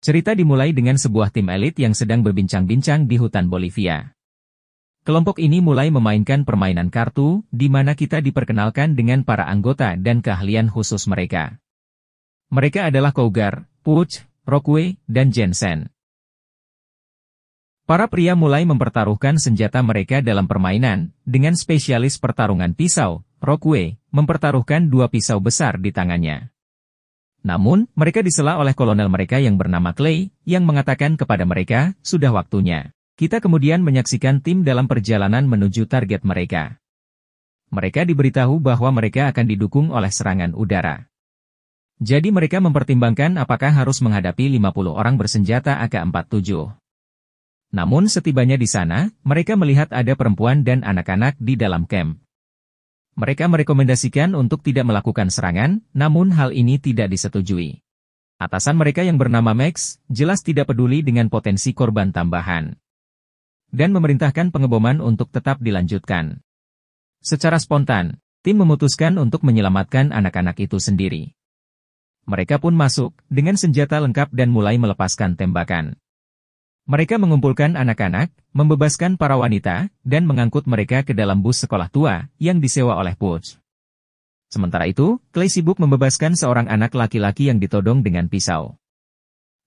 Cerita dimulai dengan sebuah tim elit yang sedang berbincang-bincang di hutan Bolivia. Kelompok ini mulai memainkan permainan kartu, di mana kita diperkenalkan dengan para anggota dan keahlian khusus mereka. Mereka adalah Cougar, Puch, Rockway, dan Jensen. Para pria mulai mempertaruhkan senjata mereka dalam permainan, dengan spesialis pertarungan pisau. Rockway mempertaruhkan 2 pisau besar di tangannya. Namun, mereka disela oleh kolonel mereka yang bernama Clay, yang mengatakan kepada mereka, sudah waktunya. Kita kemudian menyaksikan tim dalam perjalanan menuju target mereka. Mereka diberitahu bahwa mereka akan didukung oleh serangan udara. Jadi mereka mempertimbangkan apakah harus menghadapi 50 orang bersenjata AK-47. Namun setibanya di sana, mereka melihat ada perempuan dan anak-anak di dalam kamp. Mereka merekomendasikan untuk tidak melakukan serangan, namun hal ini tidak disetujui. Atasan mereka yang bernama Max, jelas tidak peduli dengan potensi korban tambahan. Dan memerintahkan pengeboman untuk tetap dilanjutkan. Secara spontan, tim memutuskan untuk menyelamatkan anak-anak itu sendiri. Mereka pun masuk, dengan senjata lengkap dan mulai melepaskan tembakan. Mereka mengumpulkan anak-anak, membebaskan para wanita, dan mengangkut mereka ke dalam bus sekolah tua, yang disewa oleh Puch. Sementara itu, Clay sibuk membebaskan seorang anak laki-laki yang ditodong dengan pisau.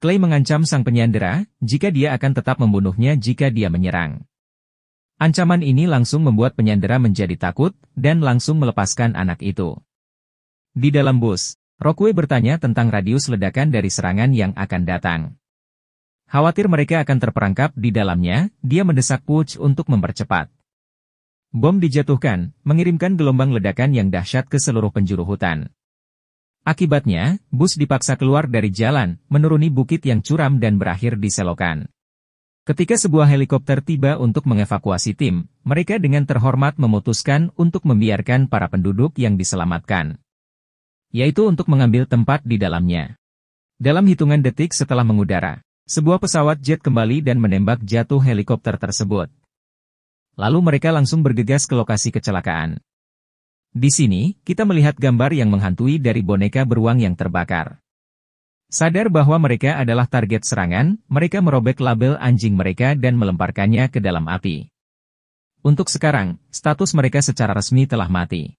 Clay mengancam sang penyandera, jika dia akan tetap membunuhnya jika dia menyerang. Ancaman ini langsung membuat penyandera menjadi takut, dan langsung melepaskan anak itu. Di dalam bus, Rockway bertanya tentang radius ledakan dari serangan yang akan datang. Khawatir mereka akan terperangkap di dalamnya, dia mendesak Puch untuk mempercepat. Bom dijatuhkan, mengirimkan gelombang ledakan yang dahsyat ke seluruh penjuru hutan. Akibatnya, bus dipaksa keluar dari jalan, menuruni bukit yang curam dan berakhir di selokan. Ketika sebuah helikopter tiba untuk mengevakuasi tim, mereka dengan terhormat memutuskan untuk membiarkan para penduduk yang diselamatkan. Yaitu untuk mengambil tempat di dalamnya. Dalam hitungan detik setelah mengudara, sebuah pesawat jet kembali dan menembak jatuh helikopter tersebut. Lalu mereka langsung bergegas ke lokasi kecelakaan. Di sini, kita melihat gambar yang menghantui dari boneka beruang yang terbakar. Sadar bahwa mereka adalah target serangan, mereka merobek label anjing mereka dan melemparkannya ke dalam api. Untuk sekarang, status mereka secara resmi telah mati.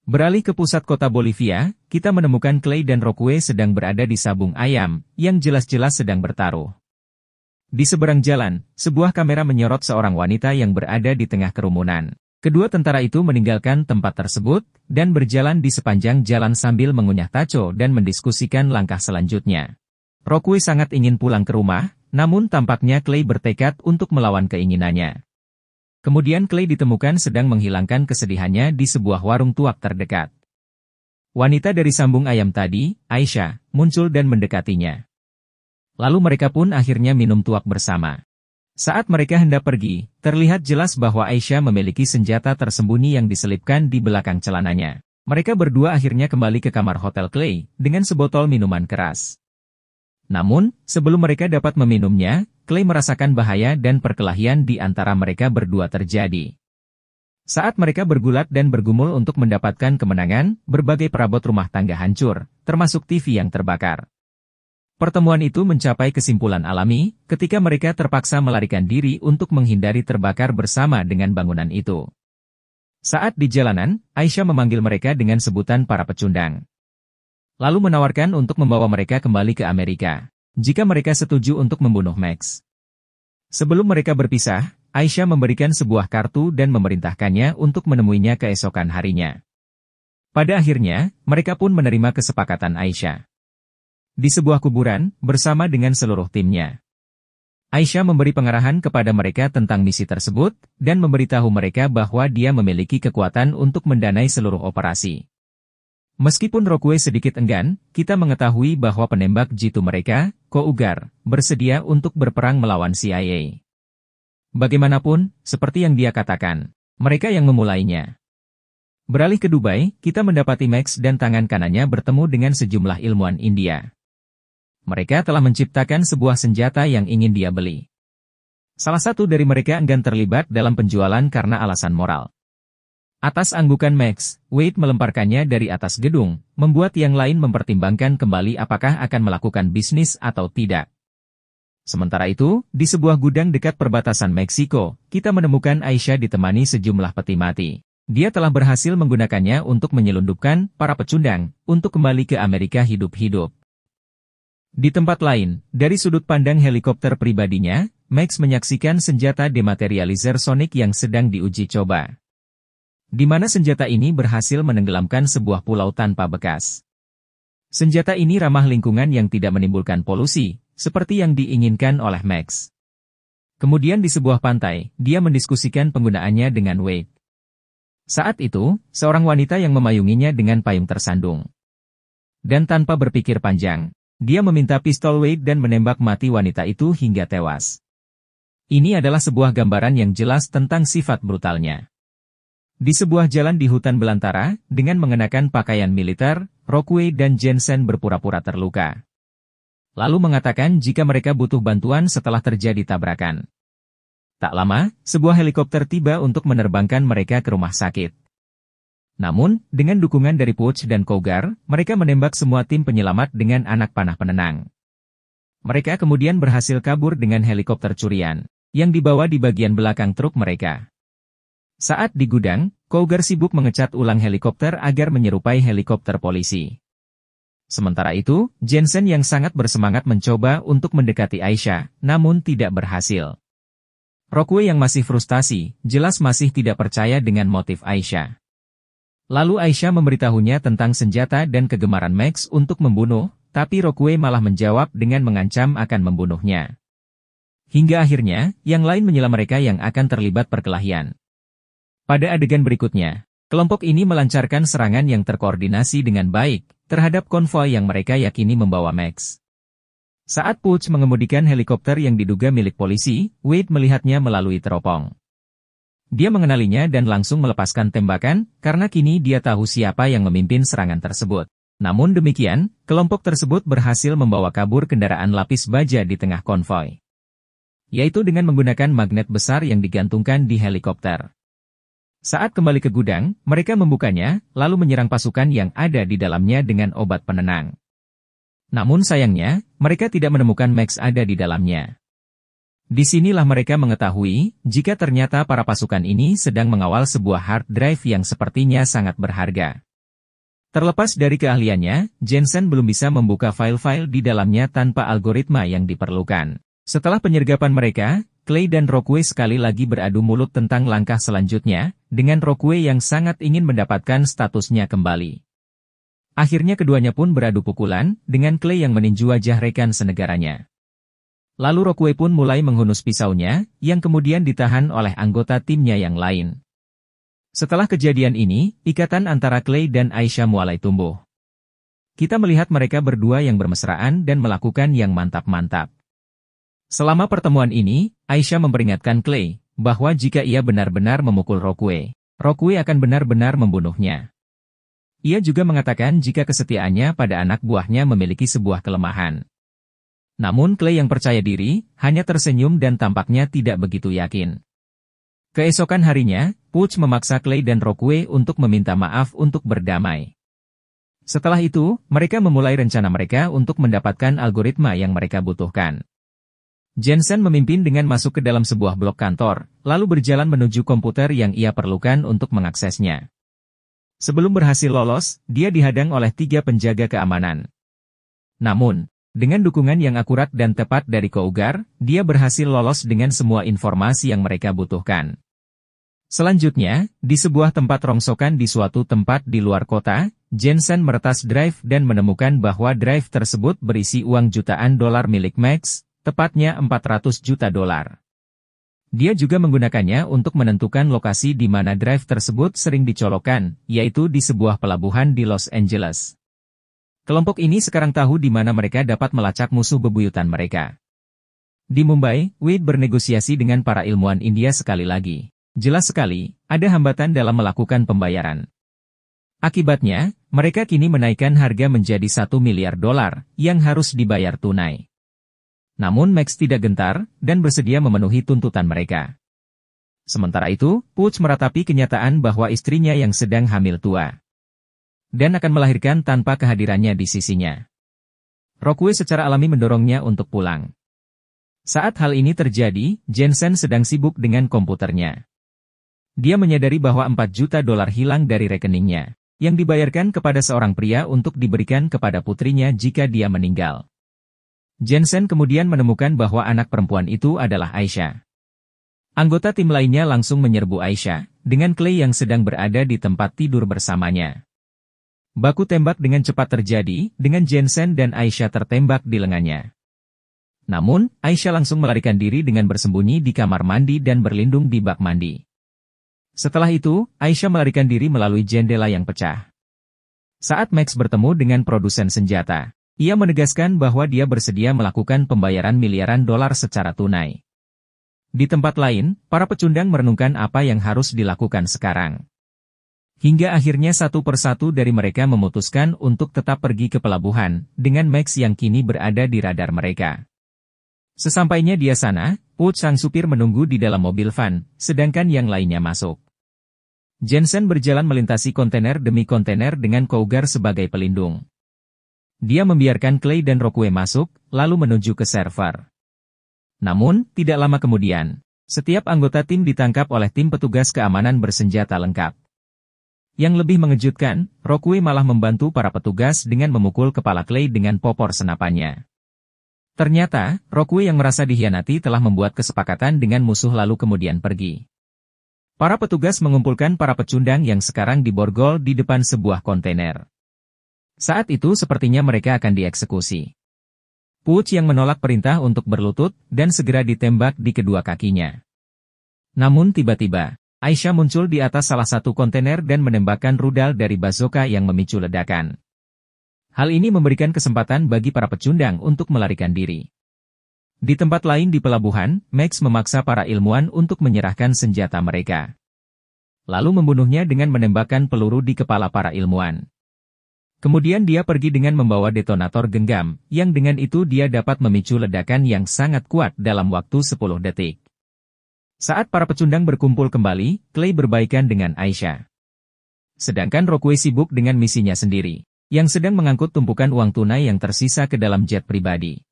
Beralih ke pusat kota Bolivia, kita menemukan Clay dan Rockway sedang berada di sabung ayam, yang jelas-jelas sedang bertaruh. Di seberang jalan, sebuah kamera menyorot seorang wanita yang berada di tengah kerumunan. Kedua tentara itu meninggalkan tempat tersebut, dan berjalan di sepanjang jalan sambil mengunyah taco dan mendiskusikan langkah selanjutnya. Rockway sangat ingin pulang ke rumah, namun tampaknya Clay bertekad untuk melawan keinginannya. Kemudian Clay ditemukan sedang menghilangkan kesedihannya di sebuah warung tuak terdekat. Wanita dari sambung ayam tadi, Aisyah, muncul dan mendekatinya. Lalu mereka pun akhirnya minum tuak bersama. Saat mereka hendak pergi, terlihat jelas bahwa Aisyah memiliki senjata tersembunyi yang diselipkan di belakang celananya. Mereka berdua akhirnya kembali ke kamar hotel Clay, dengan sebotol minuman keras. Namun, sebelum mereka dapat meminumnya, Clay merasakan bahaya dan perkelahian di antara mereka berdua terjadi. Saat mereka bergulat dan bergumul untuk mendapatkan kemenangan, berbagai perabot rumah tangga hancur, termasuk TV yang terbakar. Pertemuan itu mencapai kesimpulan alami, ketika mereka terpaksa melarikan diri untuk menghindari terbakar bersama dengan bangunan itu. Saat di jalanan, Aisyah memanggil mereka dengan sebutan para pecundang. Lalu menawarkan untuk membawa mereka kembali ke Amerika, jika mereka setuju untuk membunuh Max. Sebelum mereka berpisah, Aisyah memberikan sebuah kartu dan memerintahkannya untuk menemuinya keesokan harinya. Pada akhirnya, mereka pun menerima kesepakatan Aisyah. Di sebuah kuburan, bersama dengan seluruh timnya. Aisyah memberi pengarahan kepada mereka tentang misi tersebut, dan memberitahu mereka bahwa dia memiliki kekuatan untuk mendanai seluruh operasi. Meskipun Rockway sedikit enggan, kita mengetahui bahwa penembak jitu mereka, Cougar, bersedia untuk berperang melawan CIA. Bagaimanapun, seperti yang dia katakan, mereka yang memulainya. Beralih ke Dubai, kita mendapati Max dan tangan kanannya bertemu dengan sejumlah ilmuwan India. Mereka telah menciptakan sebuah senjata yang ingin dia beli. Salah satu dari mereka enggan terlibat dalam penjualan karena alasan moral. Atas anggukan Max, Wade melemparkannya dari atas gedung, membuat yang lain mempertimbangkan kembali apakah akan melakukan bisnis atau tidak. Sementara itu, di sebuah gudang dekat perbatasan Meksiko, kita menemukan Aisyah ditemani sejumlah peti mati. Dia telah berhasil menggunakannya untuk menyelundupkan para pecundang untuk kembali ke Amerika hidup-hidup. Di tempat lain, dari sudut pandang helikopter pribadinya, Max menyaksikan senjata dematerializer sonik yang sedang diuji coba. Di mana senjata ini berhasil menenggelamkan sebuah pulau tanpa bekas. Senjata ini ramah lingkungan yang tidak menimbulkan polusi, seperti yang diinginkan oleh Max. Kemudian di sebuah pantai, dia mendiskusikan penggunaannya dengan Wade. Saat itu, seorang wanita yang memayunginya dengan payung tersandung. Dan tanpa berpikir panjang, dia meminta pistol Wade dan menembak mati wanita itu hingga tewas. Ini adalah sebuah gambaran yang jelas tentang sifat brutalnya. Di sebuah jalan di hutan belantara, dengan mengenakan pakaian militer, Rockway dan Jensen berpura-pura terluka. Lalu mengatakan jika mereka butuh bantuan setelah terjadi tabrakan. Tak lama, sebuah helikopter tiba untuk menerbangkan mereka ke rumah sakit. Namun, dengan dukungan dari Puch dan Cougar, mereka menembak semua tim penyelamat dengan anak panah penenang. Mereka kemudian berhasil kabur dengan helikopter curian, yang dibawa di bagian belakang truk mereka. Saat di gudang, Cougar sibuk mengecat ulang helikopter agar menyerupai helikopter polisi. Sementara itu, Jensen yang sangat bersemangat mencoba untuk mendekati Aisyah, namun tidak berhasil. Rockway yang masih frustasi, jelas masih tidak percaya dengan motif Aisyah. Lalu Aisyah memberitahunya tentang senjata dan kegemaran Max untuk membunuh, tapi Rockway malah menjawab dengan mengancam akan membunuhnya. Hingga akhirnya, yang lain menyela mereka yang akan terlibat perkelahian. Pada adegan berikutnya, kelompok ini melancarkan serangan yang terkoordinasi dengan baik terhadap konvoi yang mereka yakini membawa Max. Saat Puch mengemudikan helikopter yang diduga milik polisi, Wade melihatnya melalui teropong. Dia mengenalinya dan langsung melepaskan tembakan, karena kini dia tahu siapa yang memimpin serangan tersebut. Namun demikian, kelompok tersebut berhasil membawa kabur kendaraan lapis baja di tengah konvoi. Yaitu dengan menggunakan magnet besar yang digantungkan di helikopter. Saat kembali ke gudang, mereka membukanya, lalu menyerang pasukan yang ada di dalamnya dengan obat penenang. Namun sayangnya, mereka tidak menemukan Max ada di dalamnya. Disinilah mereka mengetahui, jika ternyata para pasukan ini sedang mengawal sebuah hard drive yang sepertinya sangat berharga. Terlepas dari keahliannya, Jensen belum bisa membuka file-file di dalamnya tanpa algoritma yang diperlukan. Setelah penyergapan mereka, Clay dan Rockway sekali lagi beradu mulut tentang langkah selanjutnya, dengan Rockway yang sangat ingin mendapatkan statusnya kembali. Akhirnya keduanya pun beradu pukulan, dengan Clay yang meninju wajah rekan senegaranya. Lalu Rockway pun mulai menghunus pisaunya, yang kemudian ditahan oleh anggota timnya yang lain. Setelah kejadian ini, ikatan antara Clay dan Aisyah mulai tumbuh. Kita melihat mereka berdua yang bermesraan dan melakukan yang mantap-mantap. Selama pertemuan ini, Aisyah memperingatkan Clay, bahwa jika ia benar-benar memukul Rockway, Rockway akan benar-benar membunuhnya. Ia juga mengatakan jika kesetiaannya pada anak buahnya memiliki sebuah kelemahan. Namun Clay yang percaya diri, hanya tersenyum dan tampaknya tidak begitu yakin. Keesokan harinya, Puch memaksa Clay dan Rockway untuk meminta maaf untuk berdamai. Setelah itu, mereka memulai rencana mereka untuk mendapatkan algoritma yang mereka butuhkan. Jensen memimpin dengan masuk ke dalam sebuah blok kantor, lalu berjalan menuju komputer yang ia perlukan untuk mengaksesnya. Sebelum berhasil lolos, dia dihadang oleh 3 penjaga keamanan. Namun, dengan dukungan yang akurat dan tepat dari Cougar, dia berhasil lolos dengan semua informasi yang mereka butuhkan. Selanjutnya, di sebuah tempat rongsokan di suatu tempat di luar kota, Jensen meretas drive dan menemukan bahwa drive tersebut berisi uang jutaan dolar milik Max, tepatnya $400 juta. Dia juga menggunakannya untuk menentukan lokasi di mana drive tersebut sering dicolokkan, yaitu di sebuah pelabuhan di Los Angeles. Kelompok ini sekarang tahu di mana mereka dapat melacak musuh bebuyutan mereka. Di Mumbai, Wade bernegosiasi dengan para ilmuwan India sekali lagi. Jelas sekali, ada hambatan dalam melakukan pembayaran. Akibatnya, mereka kini menaikkan harga menjadi $1 miliar yang harus dibayar tunai. Namun Max tidak gentar, dan bersedia memenuhi tuntutan mereka. Sementara itu, Puch meratapi kenyataan bahwa istrinya yang sedang hamil tua dan akan melahirkan tanpa kehadirannya di sisinya. Rockwe secara alami mendorongnya untuk pulang. Saat hal ini terjadi, Jensen sedang sibuk dengan komputernya. Dia menyadari bahwa 4 juta dolar hilang dari rekeningnya, yang dibayarkan kepada seorang pria untuk diberikan kepada putrinya jika dia meninggal. Jensen kemudian menemukan bahwa anak perempuan itu adalah Aisyah. Anggota tim lainnya langsung menyerbu Aisyah, dengan Clay yang sedang berada di tempat tidur bersamanya. Baku tembak dengan cepat terjadi, dengan Jensen dan Aisyah tertembak di lengannya. Namun, Aisyah langsung melarikan diri dengan bersembunyi di kamar mandi dan berlindung di bak mandi. Setelah itu, Aisyah melarikan diri melalui jendela yang pecah. Saat Max bertemu dengan produsen senjata, ia menegaskan bahwa dia bersedia melakukan pembayaran miliaran dolar secara tunai. Di tempat lain, para pecundang merenungkan apa yang harus dilakukan sekarang. Hingga akhirnya satu persatu dari mereka memutuskan untuk tetap pergi ke pelabuhan, dengan Max yang kini berada di radar mereka. Sesampainya di sana, Puch sang supir menunggu di dalam mobil van, sedangkan yang lainnya masuk. Jensen berjalan melintasi kontainer demi kontainer dengan Cougar sebagai pelindung. Dia membiarkan Clay dan Rockwe masuk, lalu menuju ke server. Namun, tidak lama kemudian, setiap anggota tim ditangkap oleh tim petugas keamanan bersenjata lengkap. Yang lebih mengejutkan, Rockwe malah membantu para petugas dengan memukul kepala Clay dengan popor senapannya. Ternyata, Rockwe yang merasa dikhianati telah membuat kesepakatan dengan musuh lalu kemudian pergi. Para petugas mengumpulkan para pecundang yang sekarang diborgol di depan sebuah kontainer. Saat itu sepertinya mereka akan dieksekusi. Puch yang menolak perintah untuk berlutut dan segera ditembak di kedua kakinya. Namun tiba-tiba, Aisyah muncul di atas salah satu kontainer dan menembakkan rudal dari bazooka yang memicu ledakan. Hal ini memberikan kesempatan bagi para pecundang untuk melarikan diri. Di tempat lain di pelabuhan, Max memaksa para ilmuwan untuk menyerahkan senjata mereka. Lalu membunuhnya dengan menembakkan peluru di kepala para ilmuwan. Kemudian dia pergi dengan membawa detonator genggam, yang dengan itu dia dapat memicu ledakan yang sangat kuat dalam waktu 10 detik. Saat para pecundang berkumpul kembali, Clay berbaikan dengan Aisyah. Sedangkan Rockwe sibuk dengan misinya sendiri, yang sedang mengangkut tumpukan uang tunai yang tersisa ke dalam jet pribadi.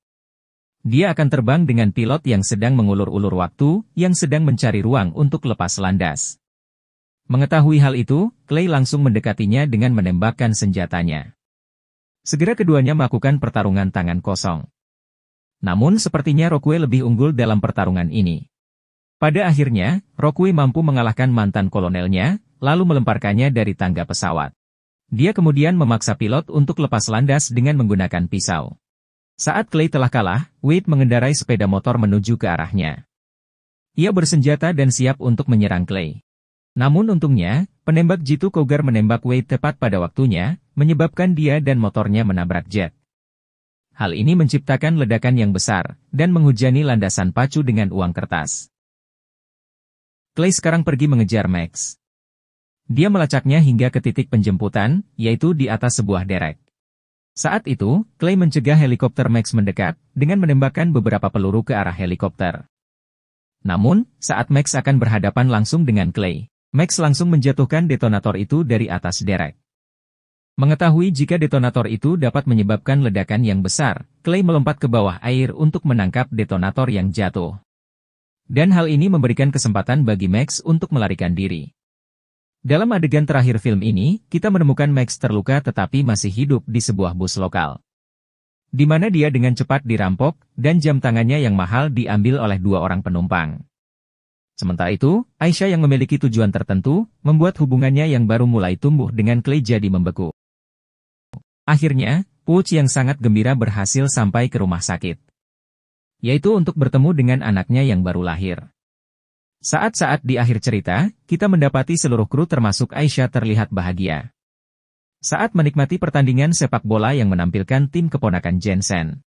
Dia akan terbang dengan pilot yang sedang mengulur-ulur waktu, yang sedang mencari ruang untuk lepas landas. Mengetahui hal itu, Clay langsung mendekatinya dengan menembakkan senjatanya. Segera keduanya melakukan pertarungan tangan kosong. Namun sepertinya Rockwe lebih unggul dalam pertarungan ini. Pada akhirnya, Rockwe mampu mengalahkan mantan kolonelnya, lalu melemparkannya dari tangga pesawat. Dia kemudian memaksa pilot untuk lepas landas dengan menggunakan pisau. Saat Clay telah kalah, Wade mengendarai sepeda motor menuju ke arahnya. Ia bersenjata dan siap untuk menyerang Clay. Namun untungnya, penembak jitu Cougar menembak Wade tepat pada waktunya, menyebabkan dia dan motornya menabrak jet. Hal ini menciptakan ledakan yang besar, dan menghujani landasan pacu dengan uang kertas. Clay sekarang pergi mengejar Max. Dia melacaknya hingga ke titik penjemputan, yaitu di atas sebuah derek. Saat itu, Clay mencegah helikopter Max mendekat, dengan menembakkan beberapa peluru ke arah helikopter. Namun, saat Max akan berhadapan langsung dengan Clay, Max langsung menjatuhkan detonator itu dari atas derek. Mengetahui jika detonator itu dapat menyebabkan ledakan yang besar, Clay melompat ke bawah air untuk menangkap detonator yang jatuh. Dan hal ini memberikan kesempatan bagi Max untuk melarikan diri. Dalam adegan terakhir film ini, kita menemukan Max terluka tetapi masih hidup di sebuah bus lokal. Di mana dia dengan cepat dirampok, dan jam tangannya yang mahal diambil oleh 2 orang penumpang. Sementara itu, Aisyah yang memiliki tujuan tertentu, membuat hubungannya yang baru mulai tumbuh dengan Clay jadi membeku. Akhirnya, Puch yang sangat gembira berhasil sampai ke rumah sakit. Yaitu untuk bertemu dengan anaknya yang baru lahir. Saat-saat di akhir cerita, kita mendapati seluruh kru termasuk Aisyah terlihat bahagia. Saat menikmati pertandingan sepak bola yang menampilkan tim keponakan Jensen.